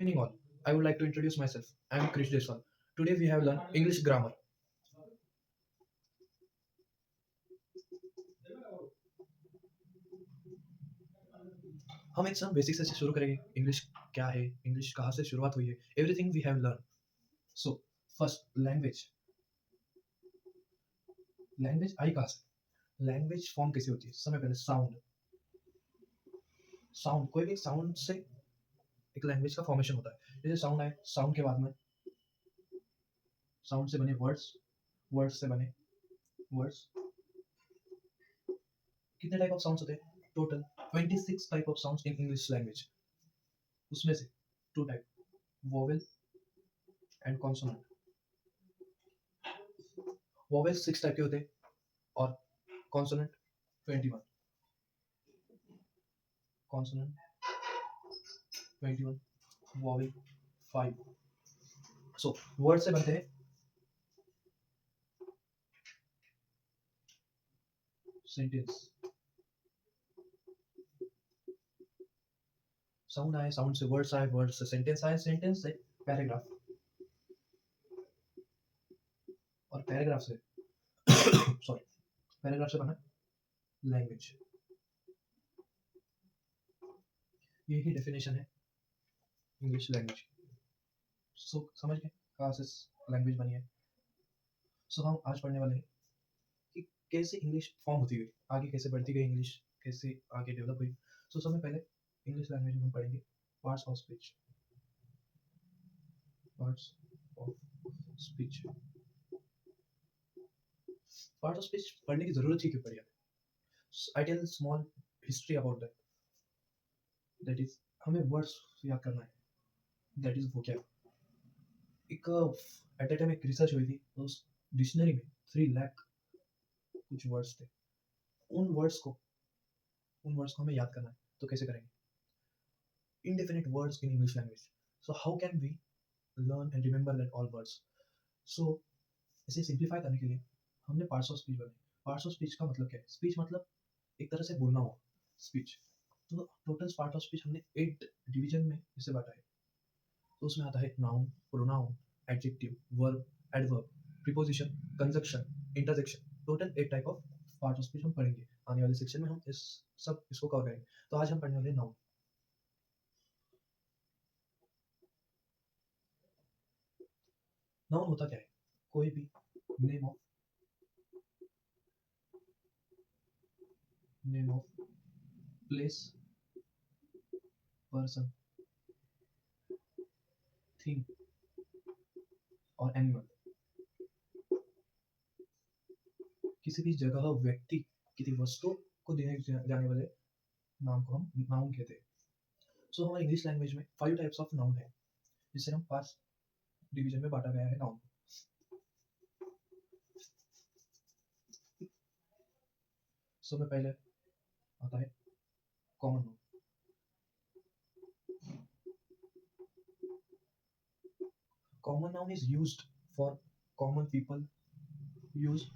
Evening all. I would like to introduce myself. I am Krish Deswal. Today we have learned English grammar. हम एक सब basic से शुरू करेंगे. English क्या है, इंग्लिश कहाँ से शुरुआत हुई है, everything we have learn. So first language. Language आई कहाँ से? लैंग्वेज फॉर्म कैसे होती है? समय पहले साउंड. साउंड कोई भी साउंड से एक लैंग्वेज का फॉर्मेशन होता है. जैसे साउंड आए, साउंड के बाद में साउंड से बने वर्ड्स, वर्ड्स से बने वर्ड्स. कितने टाइप ऑफ साउंड्स होते हैं? Total 26 type of sounds in English language. उसमें से two type, vowel and consonant. Vowel 6 type के होते हैं और consonant 21. Consonant 21, vowel 5. So word से बनते हैं सेंटेंस. साउंड आए, साउंड से वर्ड्स आए, वर्ड से सेंटेंस आए, सेंटेंस से पैराग्राफ, और पैराग्राफ से सॉरी पैराग्राफ से बना लैंग्वेज. यही डेफिनेशन है इंग्लिश लैंग्वेज. सो समझ गए कहाँ से लैंग्वेज बनी है. सो हम आज पढ़ने वाले हैं कि कैसे इंग्लिश फॉर्म होती गई, आगे कैसे बढ़ती गई इंग्लिश, कैसे आगे डेवलप हुई. सो सबसे पहले इंग्लिश लैंग्वेज में हम पढ़ेंगे parts of speech. Parts of speech. Parts of speech पढ़ने की जरूरत ही क्यों पड़ी? I tell small history about that. That is हमें वर्ड्स याद करना है. दैट इज वो क्या एक एट टाइम एक रिसर्च हुई थी. उस डिक्शनरी में 3 लाख कुछ वर्ड्स थे. उन वर्ड्स को उन वर्ड्स को हमें याद करना है. तो कैसे करेंगे? indefinite words in English language. So how can we learn and remember that all words? So इसे सिंप्लीफाई करने के लिए हमने पार्ट्स ऑफ स्पीच बनाए. पार्ट्स ऑफ स्पीच का मतलब क्या है? स्पीच मतलब एक तरह से बोलना हुआ स्पीच. तो टोटल पार्ट ऑफ स्पीच हमने 8 डिवीजन में इसे बांटा है. तो उसमें आता है noun, pronoun, adjective, verb, adverb, preposition, conjunction, interjection. Total 8 type of part of speech हम पढ़ेंगे. आने वाले सेक्शन में हम इसको कवर करेंगे. तो आज हम पढ़ने वाले नाउन. नाउन होता क्या है? कोई भी name of place, person, thing और एनिमल. किसी भी जगह, व्यक्ति, किसी वस्तु को देने जाने वाले नाम को हम नाउन कहते हैं. सो हमारे इंग्लिश लैंग्वेज में 5 टाइप्स ऑफ नाउन है, जिसे हम 5 डिवीजन में बांटा गया है नाउन. सो में पहले आता है common noun. Common noun is used for common people, used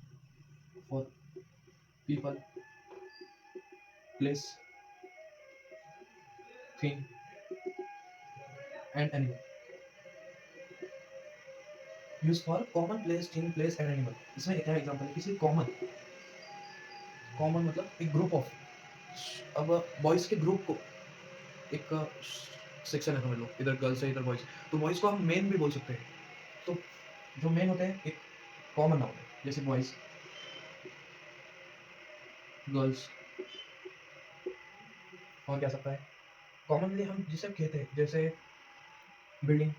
for people, place, thing and animal. Use for common place, thing, place and animal. इसमें क्या एग्जांपल है? किसी कॉमन, कॉमन मतलब एक ग्रुप ऑफ. अब बॉयज के ग्रुप को एक सेक्शन है समझ लो, इधर गर्ल्स है इधर बॉयज. तो बॉयज को हम मेन भी बोल सकते हैं. तो जो मेन होते हैं एक कॉमन नाउन है. जैसे बॉयज, गर्ल्स, और क्या सकता है कॉमनली हम जिसे कहते हैं. जैसे बिल्डिंग,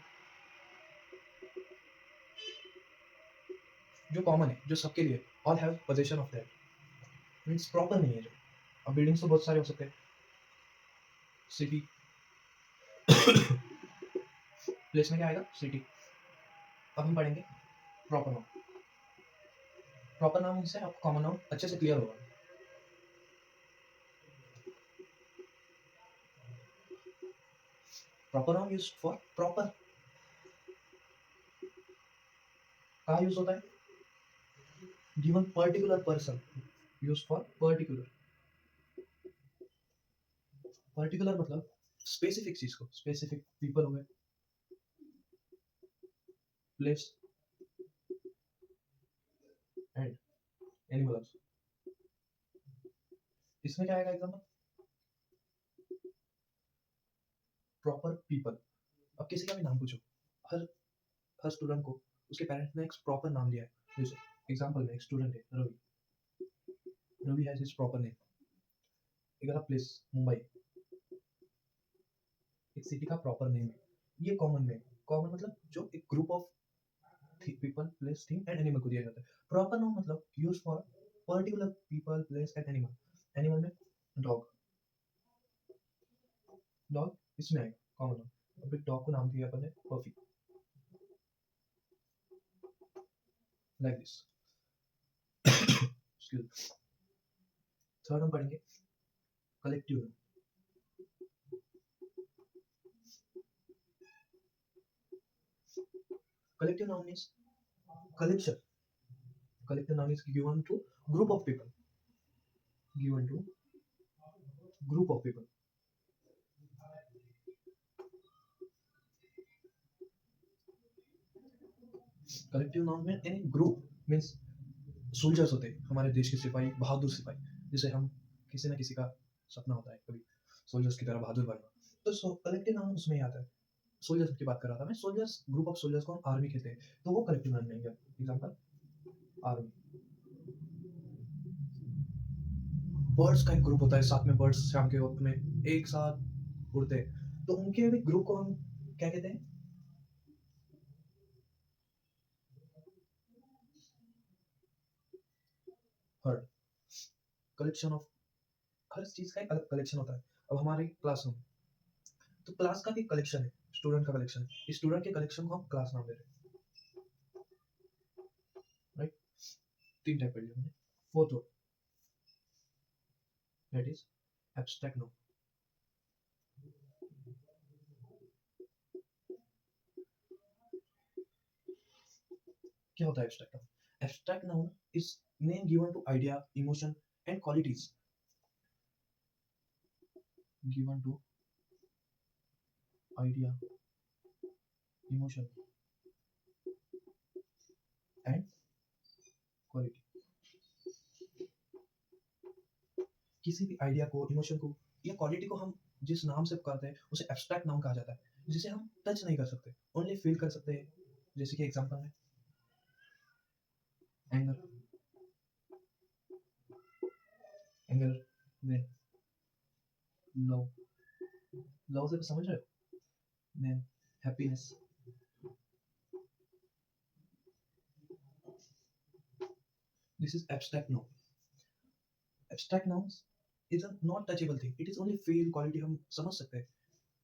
जो कॉमन है, जो सबके लिए, all have position of that. Means proper नहीं है जो. अब बिल्डिंग्स तो बहुत सारे हो सकते हैं. सिटी, प्लेस में क्या आएगा? सिटी. अब हम पढ़ेंगे प्रॉपर नाउन. प्रॉपर नाउन से आपको कॉमन नाउन अच्छे से क्लियर होगा. Proper noun use for proper. कहाँ यूज होता है? Given particular person. Use for particular. Particular मतलब स्पेसिफिक चीज को. स्पेसिफिक पीपल हो गए, place and animal also. इसमें क्या आएगा एग्जाम्पल? Proper people. अब किसी का भी नाम पूछो, हर हर स्टूडेंट को उसके पेरेंट्स ने एक प्रॉपर नाम दिया है. जैसे एग्जाम्पल में एक स्टूडेंट है Ravi. Ravi has his proper name. एक अगर प्लेस मुंबई, एक सिटी का प्रॉपर नेम है. ये कॉमन में, कॉमन मतलब जो एक group of people, place, thing and animal को दिया जाता है. प्रॉपर नाउन मतलब use for particular people, place and animal. Animal में डॉग. डॉग इसमें आएगा कॉमन नाउन. अब डॉग को नाम दिया अपन ने पर्फी, लाइक दिस. थर्ड हम पढ़ेंगे collective noun. Collective noun is collection. Collective noun is given to group of people. Given to group of people. Collective noun में any group means सोल्जर्स होते हैं हमारे देश के सिपाही, बहादुर सिपाही. जैसे हम किसी ना किसी का सपना होता है कभी सोल्जर्स की तरह बहादुर बनना, तो कलेक्टिव नाउन उसमें ही आता है. सोल्जर्स की बात कर रहा था मैं. सोल्जर्स, ग्रुप ऑफ सोल्जर्स को हम आर्मी कहते हैं, तो वो कलेक्टिव नाउन में आएगा. Example army. बर्ड्स का एक ग्रुप होता है, साथ में बर्ड्स शाम के वक्त में एक साथ उड़ते हैं, तो उनके भी ग्रुप को हम क्या कहते हैं? हर्ड. कलेक्शन ऑफ, हर चीज का एक अलग कलेक्शन होता है. अब हमारे क्लासरूम, तो क्लास का भी कलेक्शन है, स्टूडेंट का कलेक्शन है. इस स्टूडेंट के कलेक्शन को हम क्लास नाम दे रहे हैं. राइट. तीन टाइप पढ़ लिया हमने. Fourth one, that is abstract noun. क्या होता है abstract noun? Abstract noun is name given to idea, emotion and qualities. Given to idea, emotion and quality. किसी भी आइडिया को, इमोशन को या क्वालिटी को हम जिस नाम से पुकारते हैं उसे एब्स्ट्रैक्ट नाउन कहा जाता है, जिसे हम टच नहीं कर सकते, ओनली फील कर सकते हैं. जैसे कि एग्जांपल में anger. Anger then love. Love से समझ रहे हो? Then happiness. This is abstract noun. Abstract nouns is a not touchable thing. It is only feel, quality हम समझ सकते हैं.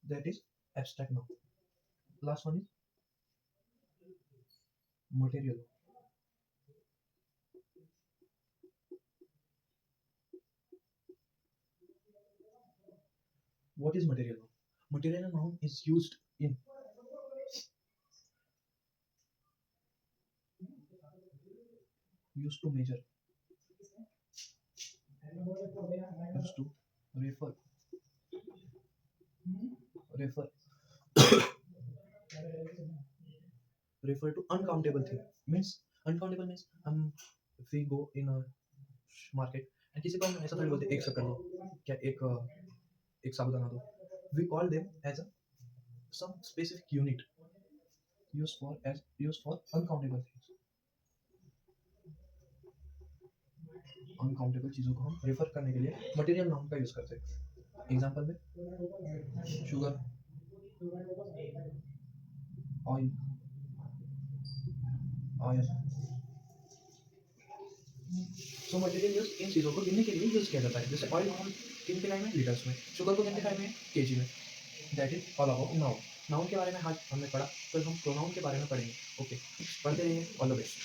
That is abstract noun. Last one is material. What is material noun? Material noun is used in used to measure, used to refer, refer, refer to uncountable thing. Means uncountable means हम if we go in a market and किसी को हम ऐसा थोड़ी बोलते एक शक्कर दो, क्या एक साबुदाना दो. We call them as a some specific unit used for uncountable things. Uncountable चीज़ों को हम रेफर करने के लिए मटेरियल नाउन का यूज करते हैं. एग्जांपल में sugar, oil, oil. So material use in चीज़ों को गिनने के लिए यूज किया जाता है. जैसे ऑयल को हम किन दिखाई में लीटर्स में, शुगर को किन दिखाई में केजी में. That is all about noun. Noun के बारे में आज हमने पढ़ा, फिर हम प्रोनाउन के बारे में पढ़ेंगे. ओके, पढ़ते रहिए. All the best.